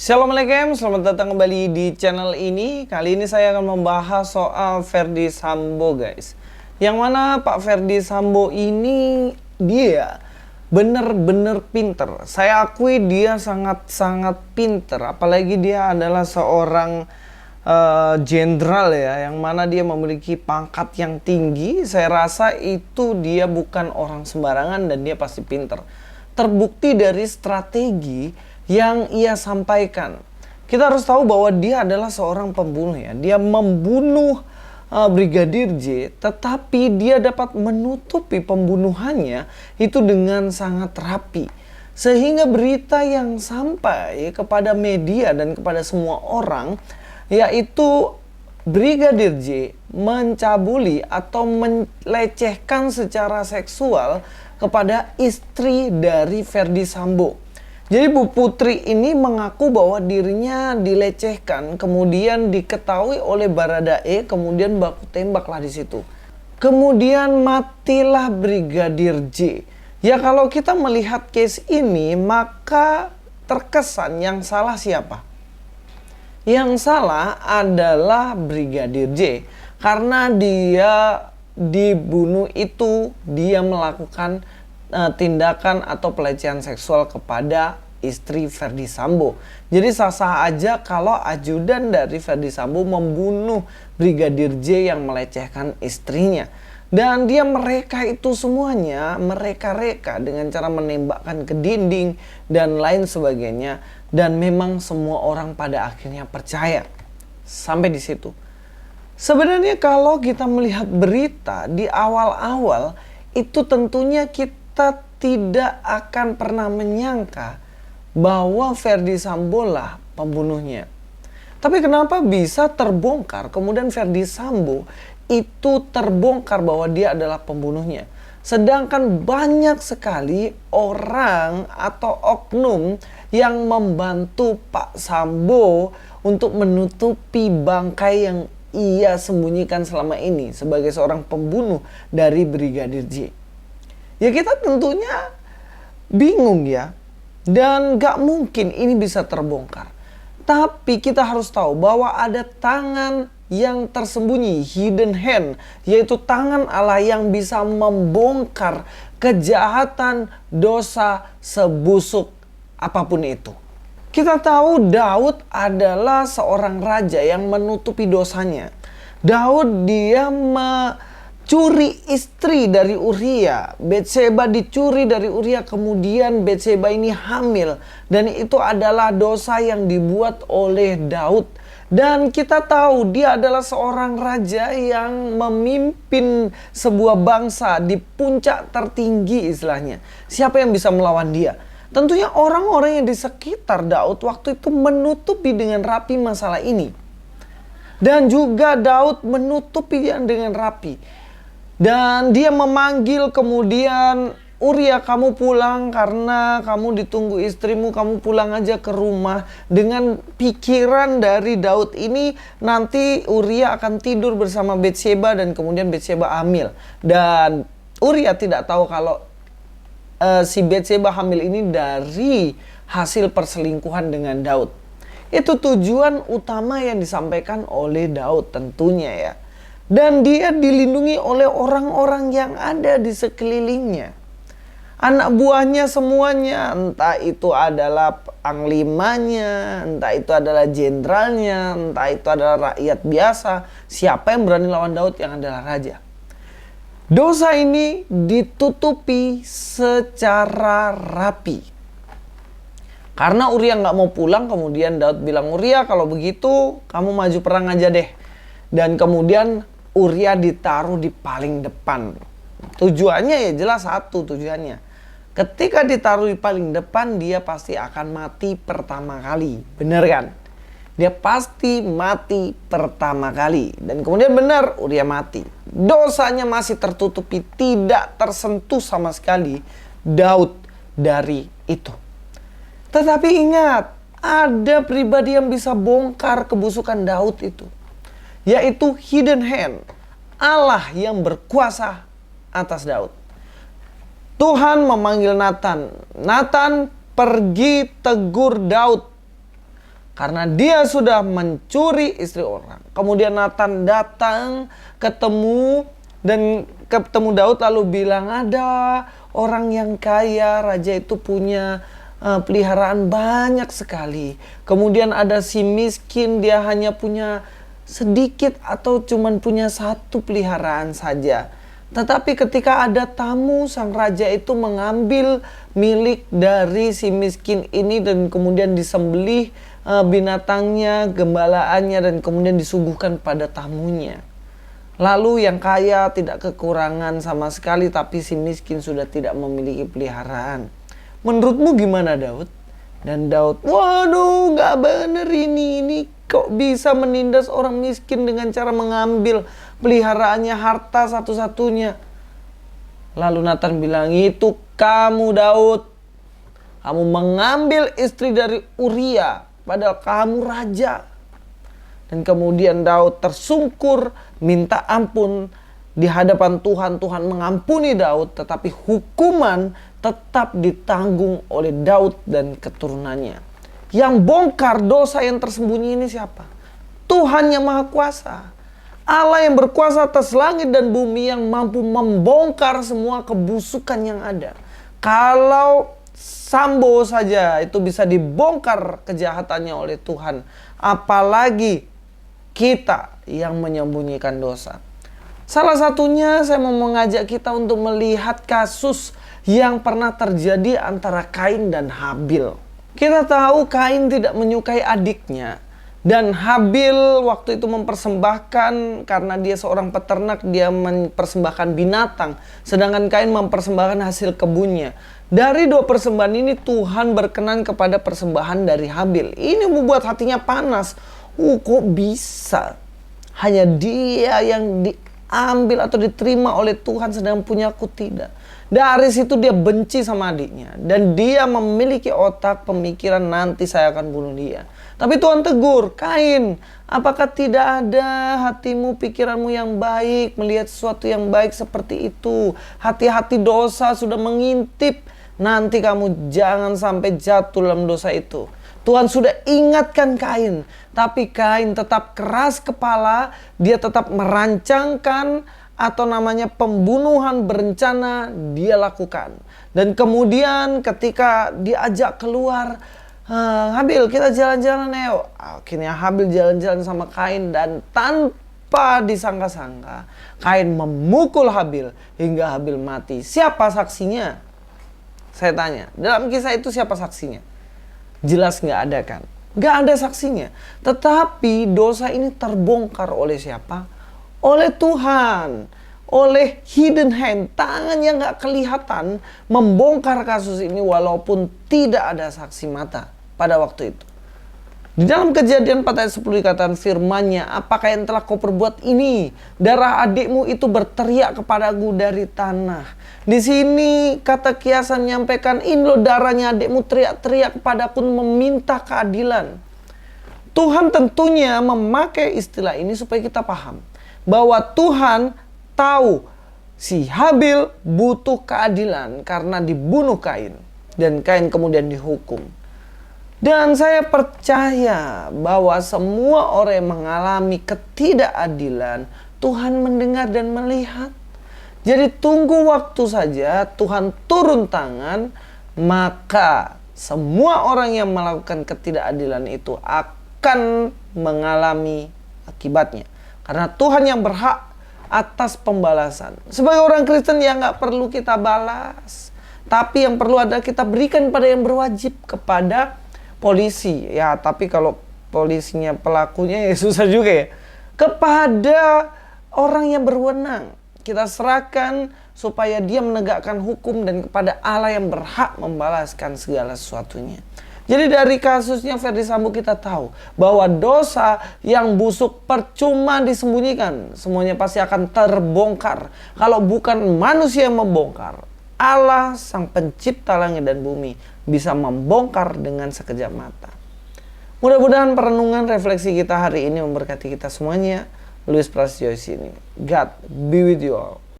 Assalamualaikum, selamat datang kembali di channel ini. Kali ini saya akan membahas soal Ferdy Sambo, guys. Yang mana Pak Ferdy Sambo ini dia bener-bener pinter. Saya akui dia sangat-sangat pinter. Apalagi dia adalah seorang jenderal ya, yang mana dia memiliki pangkat yang tinggi. Saya rasa itu dia bukan orang sembarangan dan dia pasti pinter. Terbukti dari strategi yang ia sampaikan. Kita harus tahu bahwa dia adalah seorang pembunuh ya. Dia membunuh Brigadir J, tetapi dia dapat menutupi pembunuhannya itu dengan sangat rapi. Sehingga berita yang sampai kepada media dan kepada semua orang yaitu Brigadir J mencabuli atau melecehkan secara seksual kepada istri dari Ferdy Sambo. Jadi Bu Putri ini mengaku bahwa dirinya dilecehkan, kemudian diketahui oleh Baradae, kemudian baku tembaklah di situ. Kemudian matilah Brigadir J. Ya kalau kita melihat case ini, maka terkesan yang salah siapa? Yang salah adalah Brigadir J. Karena dia dibunuh itu, dia melakukan tindakan atau pelecehan seksual kepada istri Ferdy Sambo. Jadi sah-sah aja kalau ajudan dari Ferdy Sambo membunuh Brigadir J yang melecehkan istrinya. Dan dia mereka itu semuanya, mereka-reka dengan cara menembakkan ke dinding dan lain sebagainya. Dan memang semua orang pada akhirnya percaya. Sampai di situ. Sebenarnya kalau kita melihat berita di awal-awal, itu tentunya kita tidak akan pernah menyangka bahwa Ferdy Sambo lah pembunuhnya. Tapi kenapa bisa terbongkar kemudian Ferdy Sambo itu terbongkar bahwa dia adalah pembunuhnya. Sedangkan banyak sekali orang atau oknum yang membantu Pak Sambo untuk menutupi bangkai yang ia sembunyikan selama ini sebagai seorang pembunuh dari Brigadir J. Ya kita tentunya bingung ya. Dan gak mungkin ini bisa terbongkar. Tapi kita harus tahu bahwa ada tangan yang tersembunyi, hidden hand. Yaitu tangan Allah yang bisa membongkar kejahatan, dosa, sebusuk apapun itu. Kita tahu Daud adalah seorang raja yang menutupi dosanya. Daud dia curi istri dari Uria. Betseba dicuri dari Uria, kemudian Betseba ini hamil. Dan itu adalah dosa yang dibuat oleh Daud. Dan kita tahu dia adalah seorang raja yang memimpin sebuah bangsa di puncak tertinggi istilahnya. Siapa yang bisa melawan dia? Tentunya orang-orang yang di sekitar Daud waktu itu menutupi dengan rapi masalah ini. Dan juga Daud menutupi dengan rapi. Dan dia memanggil kemudian, Uria kamu pulang karena kamu ditunggu istrimu, kamu pulang aja ke rumah. Dengan pikiran dari Daud ini nanti Uria akan tidur bersama Betseba dan kemudian Betseba hamil. Dan Uria tidak tahu kalau si Betseba hamil ini dari hasil perselingkuhan dengan Daud. Itu tujuan utama yang disampaikan oleh Daud tentunya ya. Dan dia dilindungi oleh orang-orang yang ada di sekelilingnya. Anak buahnya semuanya, entah itu adalah panglimanya, entah itu adalah jenderalnya, entah itu adalah rakyat biasa. Siapa yang berani lawan Daud yang adalah raja. Dosa ini ditutupi secara rapi. Karena Uria nggak mau pulang, kemudian Daud bilang, Uria kalau begitu kamu maju perang aja deh. Dan kemudian Uria ditaruh di paling depan. Tujuannya ya jelas satu tujuannya. Ketika ditaruh di paling depan, dia pasti akan mati pertama kali. Bener kan? Dia pasti mati pertama kali. Dan kemudian benar Uria mati. Dosanya masih tertutupi, tidak tersentuh sama sekali Daud dari itu. Tetapi ingat, ada pribadi yang bisa bongkar kebusukan Daud itu. Yaitu hidden hand. Allah yang berkuasa atas Daud. Tuhan memanggil Nathan. Nathan pergi tegur Daud. karena dia sudah mencuri istri orang. Kemudian Nathan datang ketemu Daud lalu bilang, ada orang yang kaya, raja itu punya peliharaan banyak sekali. Kemudian ada si miskin, dia hanya punya sedikit atau cuman punya satu peliharaan saja. Tetapi ketika ada tamu, sang raja itu mengambil milik dari si miskin ini dan kemudian disembelih binatangnya, gembalaannya, dan kemudian disuguhkan pada tamunya. Lalu yang kaya tidak kekurangan sama sekali, tapi si miskin sudah tidak memiliki peliharaan. Menurutmu gimana Daud? Dan Daud, waduh gak bener ini kok bisa menindas orang miskin dengan cara mengambil peliharaannya, harta satu-satunya. Lalu Nathan bilang, itu kamu Daud, kamu mengambil istri dari Uria, padahal kamu raja. Dan kemudian Daud tersungkur minta ampun di hadapan Tuhan. Tuhan mengampuni Daud, tetapi hukuman tetap ditanggung oleh Daud dan keturunannya. Yang bongkar dosa yang tersembunyi ini siapa? Tuhan yang Maha Kuasa. Allah yang berkuasa atas langit dan bumi, yang mampu membongkar semua kebusukan yang ada. Kalau Sambo saja itu bisa dibongkar kejahatannya oleh Tuhan, apalagi kita yang menyembunyikan dosa. Salah satunya saya mau mengajak kita untuk melihat kasus yang pernah terjadi antara Kain dan Habil. Kita tahu Kain tidak menyukai adiknya, dan Habil waktu itu mempersembahkan, karena dia seorang peternak, dia mempersembahkan binatang, sedangkan Kain mempersembahkan hasil kebunnya. Dari dua persembahan ini Tuhan berkenan kepada persembahan dari Habil. Ini membuat hatinya panas. Kok bisa hanya dia yang diambil atau diterima oleh Tuhan, sedang punya aku tidak. Dari situ dia benci sama adiknya, dan dia memiliki otak pemikiran, nanti saya akan bunuh dia. Tapi Tuhan tegur, Kain, apakah tidak ada hatimu, pikiranmu yang baik, melihat sesuatu yang baik seperti itu? Hati-hati dosa sudah mengintip, nanti kamu jangan sampai jatuh dalam dosa itu. Tuhan sudah ingatkan Kain, tapi Kain tetap keras kepala, dia tetap merancangkan atau namanya pembunuhan berencana dia lakukan. Dan kemudian ketika diajak keluar, Habil kita jalan-jalan yuk. Akhirnya Habil jalan-jalan sama Kain, dan tanpa disangka-sangka Kain memukul Habil hingga Habil mati. Siapa saksinya? Saya tanya, dalam kisah itu siapa saksinya? Jelas nggak ada kan? Nggak ada saksinya. Tetapi dosa ini terbongkar oleh siapa? Oleh Tuhan, oleh hidden hand, tangan yang gak kelihatan membongkar kasus ini walaupun tidak ada saksi mata pada waktu itu. Di dalam Kejadian 4 ayat 10 dikatakan firman-Nya, apakah yang telah kau perbuat ini? Darah adikmu itu berteriak kepadaku dari tanah. Di sini kata kiasan menyampaikan, ini loh darahnya adikmu teriak-teriak kepadaku meminta keadilan. Tuhan tentunya memakai istilah ini supaya kita paham bahwa Tuhan tahu si Habil butuh keadilan karena dibunuh Kain, dan Kain kemudian dihukum. Dan saya percaya bahwa semua orang yang mengalami ketidakadilan, Tuhan mendengar dan melihat. Jadi tunggu waktu saja Tuhan turun tangan, maka semua orang yang melakukan ketidakadilan itu akan mengalami akibatnya. Karena Tuhan yang berhak atas pembalasan. Sebagai orang Kristen yang gak perlu kita balas, tapi yang perlu adalah kita berikan pada yang berwajib, kepada polisi. Ya, tapi kalau polisinya pelakunya ya susah juga ya. Kepada orang yang berwenang, kita serahkan supaya dia menegakkan hukum, dan kepada Allah yang berhak membalaskan segala sesuatunya. Jadi dari kasusnya Ferdy Sambo kita tahu bahwa dosa yang busuk percuma disembunyikan, semuanya pasti akan terbongkar. Kalau bukan manusia yang membongkar, Allah sang pencipta langit dan bumi bisa membongkar dengan sekejap mata. Mudah-mudahan perenungan refleksi kita hari ini memberkati kita semuanya. Luis Prasetyo di sini. God be with you all.